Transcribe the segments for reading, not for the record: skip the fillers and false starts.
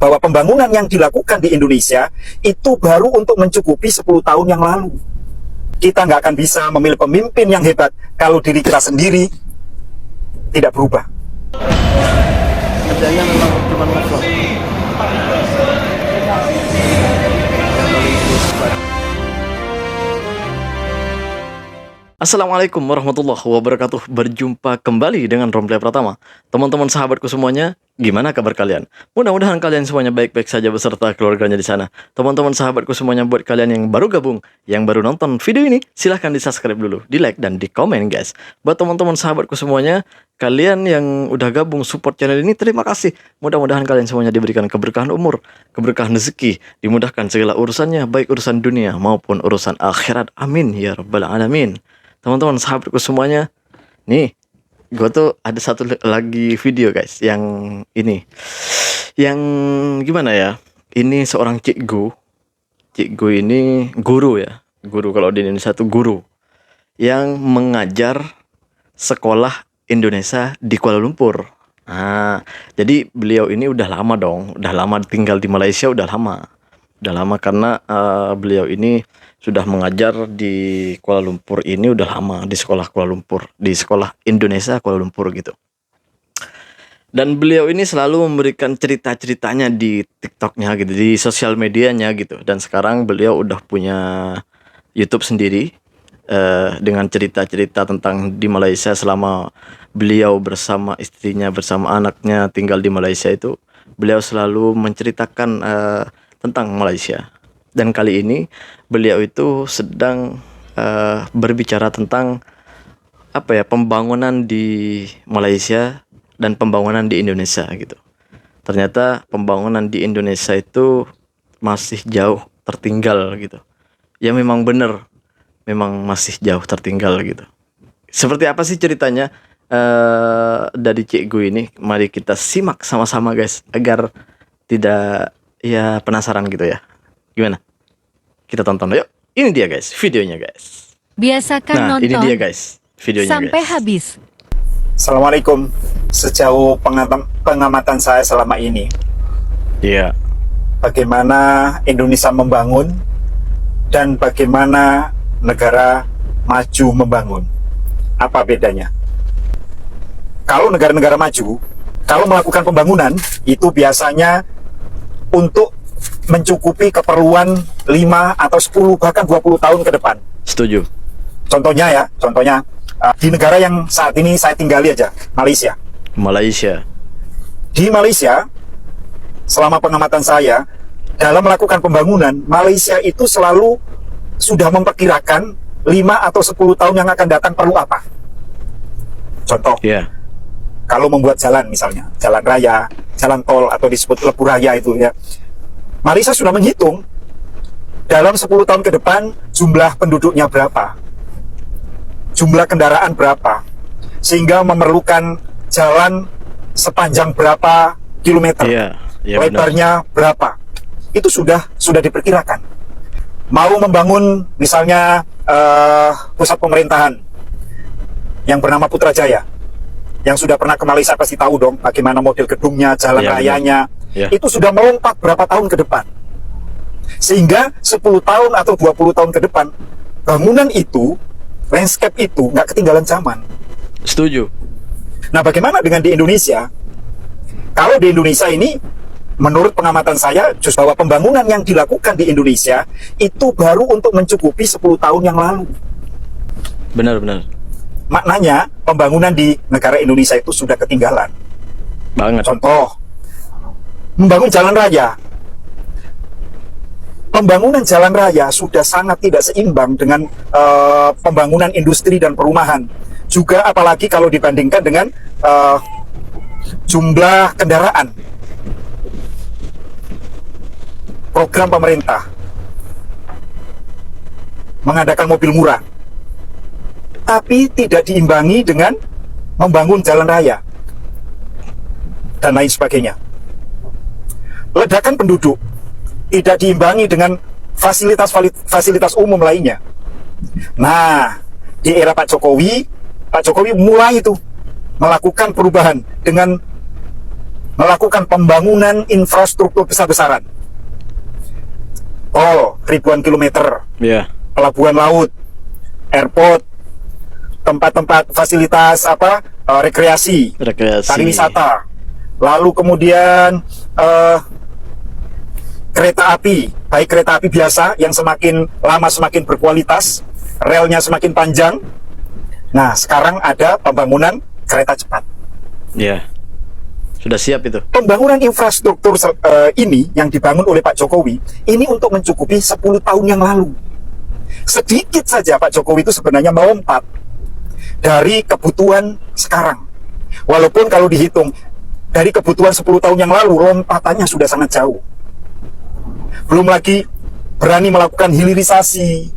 bahwa pembangunan yang dilakukan di Indonesia itu baru untuk mencukupi 10 tahun yang lalu. Kita nggak akan bisa memilih pemimpin yang hebat kalau diri kita sendiri tidak berubah. Kerjanya memang cuma ngevlog. Assalamualaikum warahmatullahi wabarakatuh. Berjumpa kembali dengan Romplay Pratama. Teman-teman sahabatku semuanya, gimana kabar kalian? Mudah-mudahan kalian semuanya baik-baik saja beserta keluarganya di sana. Teman-teman sahabatku semuanya, buat kalian yang baru gabung, yang baru nonton video ini, silahkan di-subscribe dulu, di-like dan di-komen guys. Buat teman-teman sahabatku semuanya, kalian yang udah gabung support channel ini, terima kasih. Mudah-mudahan kalian semuanya diberikan keberkahan umur, keberkahan rezeki, dimudahkan segala urusannya, baik urusan dunia maupun urusan akhirat. Amin ya rabbal alamin. Teman-teman sahabatku semuanya, nih gue tuh ada satu lagi video guys, yang ini, yang gimana ya, ini seorang cikgu ini guru ya, guru kalau di Indonesia tuh guru yang mengajar sekolah Indonesia di Kuala Lumpur. Nah, jadi beliau ini udah lama dong, udah lama tinggal di Malaysia, udah lama karena beliau ini sudah mengajar di Kuala Lumpur ini udah lama, di sekolah Kuala Lumpur, di sekolah Indonesia Kuala Lumpur gitu. Dan beliau ini selalu memberikan cerita-ceritanya di TikToknya gitu, di sosial medianya gitu. Dan sekarang beliau udah punya YouTube sendiri dengan cerita-cerita tentang di Malaysia selama beliau bersama istrinya, bersama anaknya tinggal di Malaysia itu. Beliau selalu menceritakan tentang Malaysia. Dan kali ini beliau itu sedang berbicara tentang apa ya, pembangunan di Malaysia dan pembangunan di Indonesia gitu. Ternyata pembangunan di Indonesia itu masih jauh tertinggal gitu. Ya memang benar, memang masih jauh tertinggal gitu. Seperti apa sih ceritanya dari cikgu ini? Mari kita simak sama-sama guys, agar tidak ya penasaran gitu ya. Gimana? Kita tonton yuk. Ini dia guys, videonya guys. Biasakan nonton. Ini dia guys, videonya sampai guys. habis. Assalamualaikum. Sejauh pengamatan saya selama ini, Iya. bagaimana Indonesia membangun dan bagaimana negara maju membangun. Apa bedanya? Kalau negara-negara maju, kalau melakukan pembangunan, itu biasanya untuk mencukupi keperluan 5 atau 10 bahkan 20 tahun ke depan. Setuju. Contohnya di negara yang saat ini saya tinggali aja, Malaysia. Di Malaysia, selama pengamatan saya, dalam melakukan pembangunan, Malaysia itu selalu sudah memperkirakan 5 atau 10 tahun yang akan datang perlu apa. Contoh, kalau membuat jalan misalnya, jalan raya, jalan tol atau disebut lebuh raya itu ya, Malaysia sudah menghitung dalam 10 tahun ke depan jumlah penduduknya berapa, jumlah kendaraan berapa, sehingga memerlukan jalan sepanjang berapa kilometer, lebarnya berapa. Itu sudah diperkirakan. Mau membangun misalnya pusat pemerintahan yang bernama Putrajaya, yang sudah pernah ke Malaysia pasti tahu dong bagaimana model gedungnya, jalan rayanya. Itu sudah melompat berapa tahun ke depan, sehingga 10 tahun atau 20 tahun ke depan bangunan itu, landscape itu nggak ketinggalan zaman. Setuju. Nah, bagaimana dengan di Indonesia? Kalau di Indonesia ini, menurut pengamatan saya, justru bahwa pembangunan yang dilakukan di Indonesia itu baru untuk mencukupi 10 tahun yang lalu. Benar. Maknanya pembangunan di negara Indonesia itu sudah ketinggalan Banget. Contoh, membangun jalan raya. Pembangunan jalan raya sudah sangat tidak seimbang dengan pembangunan industri dan perumahan. Juga apalagi kalau dibandingkan dengan jumlah kendaraan. Program pemerintah mengadakan mobil murah, tapi tidak diimbangi dengan membangun jalan raya dan lain sebagainya. Ledakan penduduk tidak diimbangi dengan fasilitas umum lainnya. Nah, di era Pak Jokowi mulai itu melakukan perubahan dengan melakukan pembangunan infrastruktur besar-besaran. Tol ribuan kilometer, Ya. pelabuhan laut, airport, tempat-tempat fasilitas rekreasi, Rekreasi. pariwisata. Lalu kemudian kereta api, baik kereta api biasa yang semakin lama semakin berkualitas, relnya semakin panjang. Nah, sekarang ada pembangunan kereta cepat. Ya. Sudah siap itu. Pembangunan infrastruktur ini yang dibangun oleh Pak Jokowi, ini untuk mencukupi 10 tahun yang lalu. Sedikit saja Pak Jokowi itu sebenarnya melompat dari kebutuhan sekarang. Walaupun kalau dihitung dari kebutuhan 10 tahun yang lalu, lompatannya sudah sangat jauh. Belum lagi berani melakukan hilirisasi,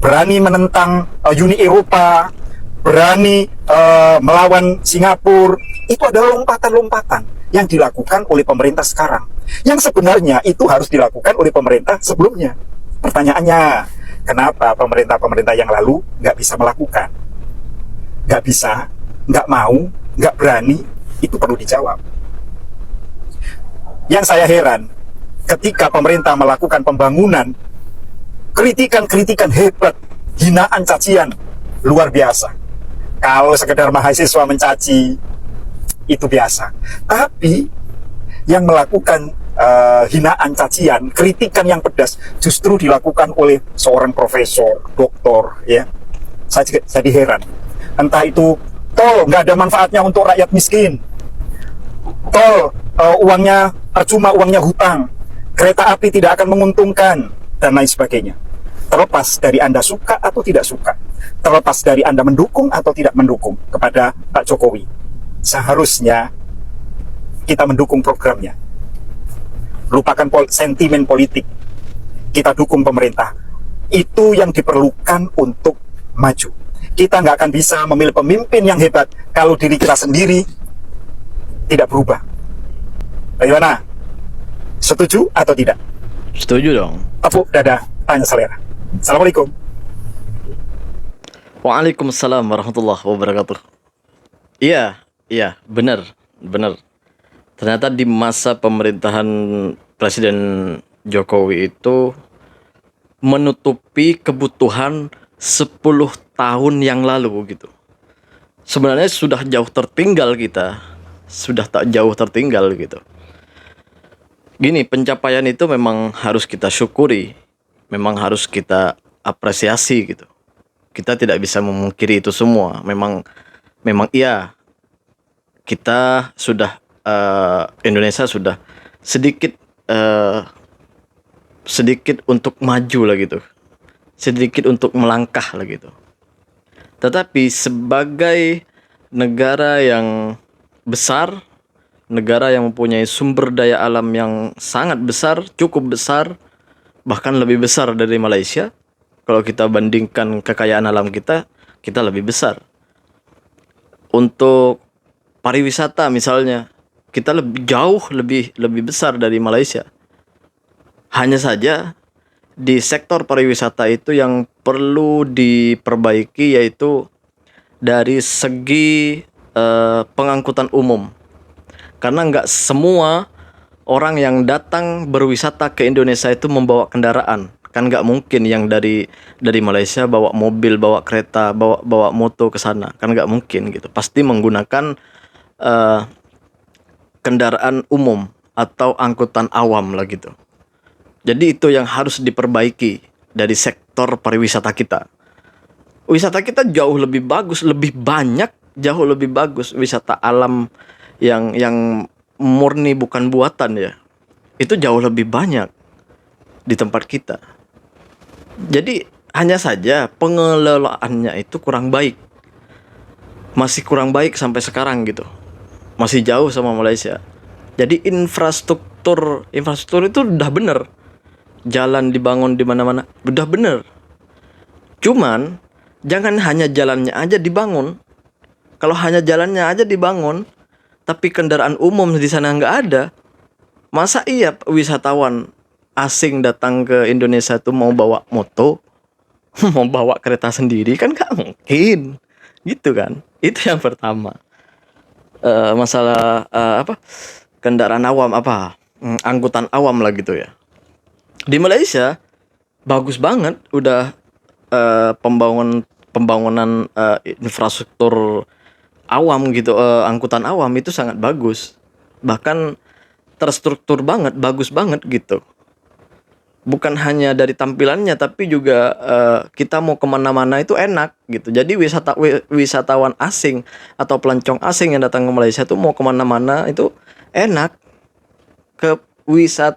berani menentang Uni Eropa, berani melawan Singapura. Itu adalah lompatan-lompatan yang dilakukan oleh pemerintah sekarang, yang sebenarnya itu harus dilakukan oleh pemerintah sebelumnya. Pertanyaannya, kenapa pemerintah-pemerintah yang lalu nggak bisa melakukan? Nggak bisa, nggak mau, nggak berani, itu perlu dijawab. Yang saya heran, ketika pemerintah melakukan pembangunan, kritikan-kritikan hebat, hinaan cacian, luar biasa. Kalau sekedar mahasiswa mencaci, itu biasa. Tapi yang melakukan hinaan, cacian, kritikan yang pedas justru dilakukan oleh seorang profesor, doktor, ya. Saya jadi heran. Entah itu tol nggak ada manfaatnya untuk rakyat miskin, tol uangnya percuma, uangnya hutang, kereta api tidak akan menguntungkan, dan lain sebagainya. Terlepas dari Anda suka atau tidak suka, terlepas dari Anda mendukung atau tidak mendukung kepada Pak Jokowi, seharusnya kita mendukung programnya. Lupakan sentimen politik. Kita dukung pemerintah. Itu yang diperlukan untuk maju. Kita nggak akan bisa memilih pemimpin yang hebat kalau diri kita sendiri tidak berubah. Bagaimana? Setuju atau tidak? Setuju dong. Tepuk dada, tanya selera. Assalamualaikum. Waalaikumsalam warahmatullahi wabarakatuh. Iya, benar. Ternyata di masa pemerintahan Presiden Jokowi itu menutupi kebutuhan 10 tahun yang lalu gitu. Sebenarnya sudah jauh tertinggal kita. Sudah tak jauh tertinggal gitu. Gini, pencapaian itu memang harus kita syukuri. Memang harus kita apresiasi gitu. Kita tidak bisa memungkiri itu semua. Memang iya, kita sudah Indonesia sudah sedikit untuk maju lah gitu, sedikit untuk melangkah lah gitu. Tetapi sebagai negara yang besar, negara yang mempunyai sumber daya alam yang sangat besar, cukup besar, bahkan lebih besar dari Malaysia. Kalau kita bandingkan kekayaan alam kita lebih besar. Untuk pariwisata misalnya, kita jauh lebih besar dari Malaysia. Hanya saja di sektor pariwisata itu yang perlu diperbaiki, yaitu dari segi pengangkutan umum. Karena nggak semua orang yang datang berwisata ke Indonesia itu membawa kendaraan. Kan nggak mungkin yang dari Malaysia bawa mobil, bawa kereta, bawa moto ke sana. Kan nggak mungkin gitu. Pasti menggunakan kendaraan umum atau angkutan awam lah gitu. Jadi itu yang harus diperbaiki dari sektor pariwisata kita. Wisata kita jauh lebih bagus, lebih banyak, jauh lebih bagus wisata alam yang murni bukan buatan ya. Itu jauh lebih banyak di tempat kita. Jadi hanya saja pengelolaannya itu kurang baik. Masih kurang baik sampai sekarang gitu. Masih jauh sama Malaysia. Jadi infrastruktur itu udah bener. Jalan dibangun di mana-mana udah bener. Cuman jangan hanya jalannya aja dibangun. Kalau hanya jalannya aja dibangun, tapi kendaraan umum di sana nggak ada, masa iya wisatawan asing datang ke Indonesia tuh mau bawa moto, mau bawa kereta sendiri? Kan nggak mungkin, gitu kan? Itu yang pertama. Masalah kendaraan awam angkutan awam lah gitu ya. Di Malaysia bagus banget udah pembangunan infrastruktur awam gitu, angkutan awam itu sangat bagus. Bahkan terstruktur banget, bagus banget gitu. Bukan hanya dari tampilannya, tapi juga kita mau kemana-mana itu enak gitu. Jadi wisatawan asing atau pelancong asing yang datang ke Malaysia tuh mau kemana-mana itu enak. Ke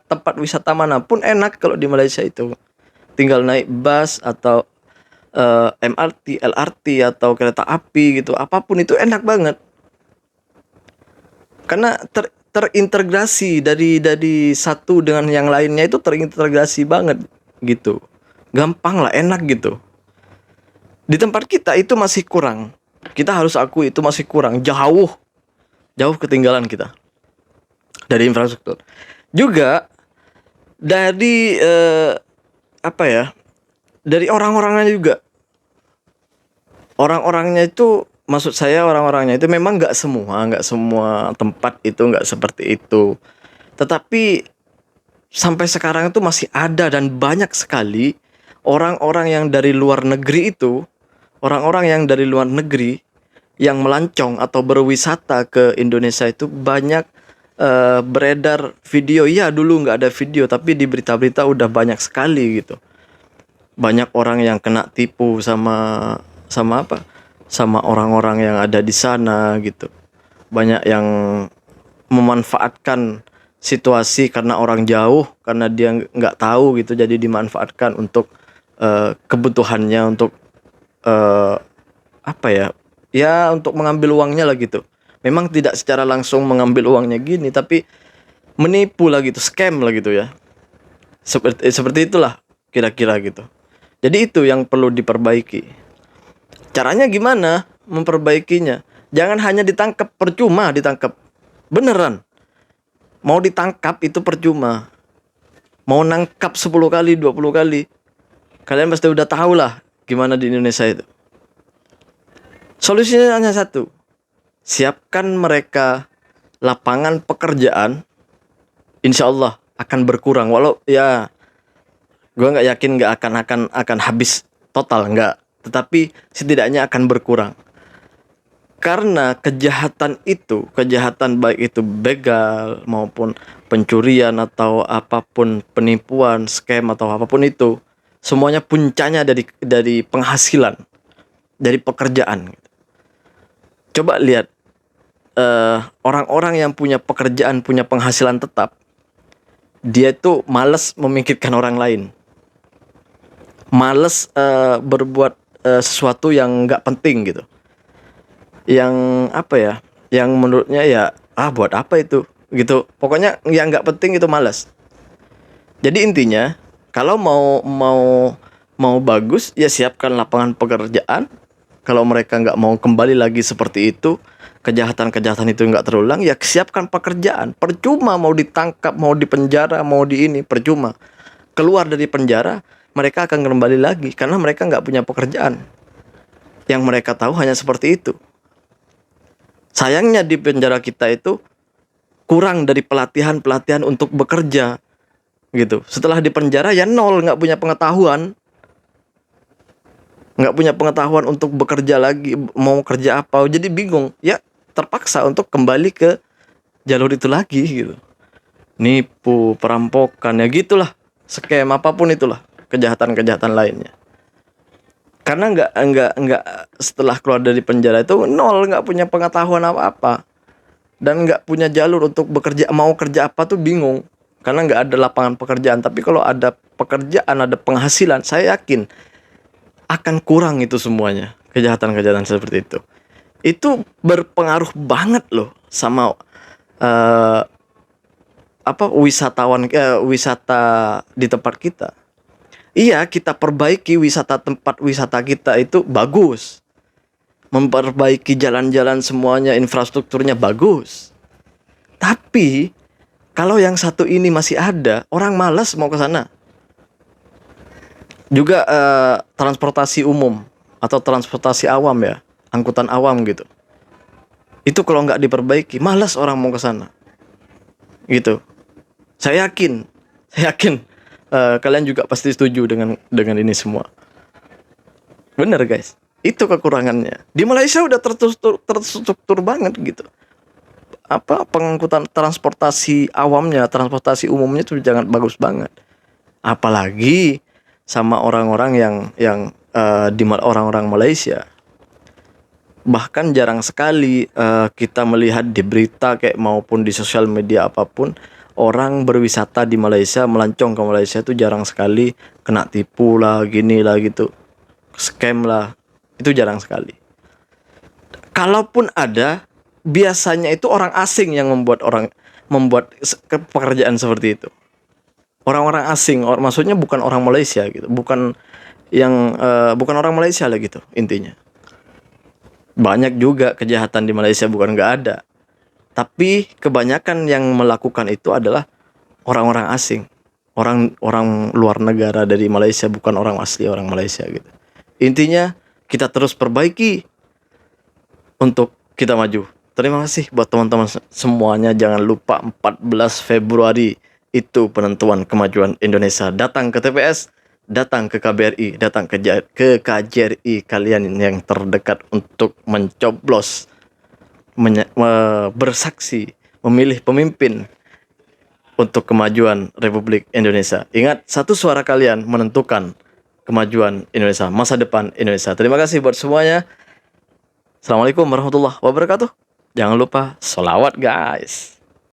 tempat wisata manapun enak kalau di Malaysia itu. Tinggal naik bus atau MRT, LRT atau kereta api gitu. Apapun itu enak banget. Karena terintegrasi dari satu dengan yang lainnya itu terintegrasi banget gitu. Gampang lah, enak gitu. Di tempat kita itu masih kurang. Kita harus akui itu masih kurang. Jauh ketinggalan kita dari infrastruktur. Juga dari dari orang-orangnya juga. Orang-orangnya itu, maksud saya orang-orangnya itu memang nggak semua tempat itu nggak seperti itu. Tetapi sampai sekarang itu masih ada dan banyak sekali orang-orang yang dari luar negeri itu, orang-orang yang dari luar negeri yang melancong atau berwisata ke Indonesia itu banyak beredar video. Ya dulu nggak ada video, tapi di berita-berita udah banyak sekali gitu. Banyak orang yang kena tipu sama orang-orang yang ada di sana gitu. Banyak yang memanfaatkan situasi karena orang jauh, karena dia nggak tahu gitu, jadi dimanfaatkan untuk kebutuhannya, untuk untuk mengambil uangnya lah gitu. Memang tidak secara langsung mengambil uangnya gini, tapi menipu lah gitu, scam lah gitu ya. Seperti itulah kira-kira gitu. Jadi itu yang perlu diperbaiki. Caranya gimana memperbaikinya? Jangan hanya ditangkap, percuma ditangkap. Beneran. Mau ditangkap itu percuma. Mau nangkap 10 kali, 20 kali. Kalian pasti udah tahu lah gimana di Indonesia itu. Solusinya hanya satu. Siapkan mereka lapangan pekerjaan. Insya Allah akan berkurang. Walau ya gue nggak yakin nggak akan habis total, nggak. Tetapi setidaknya akan berkurang. Karena kejahatan baik itu begal maupun pencurian atau apapun, penipuan, scam atau apapun itu, semuanya puncaknya dari penghasilan, dari pekerjaan. Coba lihat orang-orang yang punya pekerjaan, punya penghasilan tetap, dia itu malas memikirkan orang lain, malas berbuat sesuatu yang nggak penting gitu, yang yang menurutnya ya buat apa itu gitu, pokoknya yang nggak penting itu malas. Jadi intinya kalau mau bagus ya siapkan lapangan pekerjaan. Kalau mereka nggak mau kembali lagi seperti itu, kejahatan itu nggak terulang, ya siapkan pekerjaan. Percuma mau ditangkap, mau dipenjara, mau percuma. Keluar dari penjara mereka akan kembali lagi karena mereka nggak punya pekerjaan. Yang mereka tahu hanya seperti itu. Sayangnya di penjara kita itu kurang dari pelatihan untuk bekerja gitu. Setelah di penjara ya nol, nggak punya pengetahuan untuk bekerja lagi, mau kerja apa, jadi bingung. Ya terpaksa untuk kembali ke jalur itu lagi gitu. Nipu, perampokan, ya gitulah, scam apapun itulah. Kejahatan lainnya. Karena nggak setelah keluar dari penjara itu nol, nggak punya pengetahuan apa-apa dan nggak punya jalur untuk bekerja, mau kerja apa tuh bingung karena nggak ada lapangan pekerjaan. Tapi kalau ada pekerjaan, ada penghasilan, saya yakin akan kurang itu semuanya, kejahatan seperti itu. Itu berpengaruh banget loh sama wisata di tempat kita. Iya, kita perbaiki tempat wisata kita itu bagus. Memperbaiki jalan-jalan semuanya, infrastrukturnya bagus. Tapi kalau yang satu ini masih ada, orang malas mau ke sana. Juga transportasi umum atau transportasi awam ya, angkutan awam gitu. Itu kalau nggak diperbaiki, malas orang mau ke sana. gitu. Saya yakin kalian juga pasti setuju dengan ini semua. Bener guys, itu kekurangannya. Di Malaysia udah terstruktur banget gitu. Apa pengangkutan transportasi awamnya, transportasi umumnya tuh jangan bagus banget. Apalagi sama orang-orang yang orang-orang Malaysia. Bahkan jarang sekali kita melihat di berita kayak maupun di sosial media apapun, orang berwisata di Malaysia, melancong ke Malaysia itu jarang sekali kena tipu lah, gini lah gitu, scam lah, itu jarang sekali. Kalaupun ada, biasanya itu orang asing yang membuat pekerjaan seperti itu. Orang-orang asing, maksudnya bukan orang Malaysia gitu, bukan orang Malaysia lah gitu intinya. Banyak juga kejahatan di Malaysia bukan nggak ada, tapi kebanyakan yang melakukan itu adalah orang-orang asing, orang luar negara dari Malaysia, bukan orang asli orang Malaysia gitu. Intinya kita terus perbaiki untuk kita maju. Terima kasih buat teman-teman semuanya. Jangan lupa 14 Februari itu penentuan kemajuan Indonesia. Datang ke TPS, datang ke KBRI, datang ke KJRI kalian yang terdekat untuk mencoblos, bersaksi, memilih pemimpin untuk kemajuan Republik Indonesia. Ingat, satu suara kalian menentukan kemajuan Indonesia, masa depan Indonesia. Terima kasih buat semuanya. Assalamualaikum warahmatullahi wabarakatuh. Jangan lupa sholawat guys.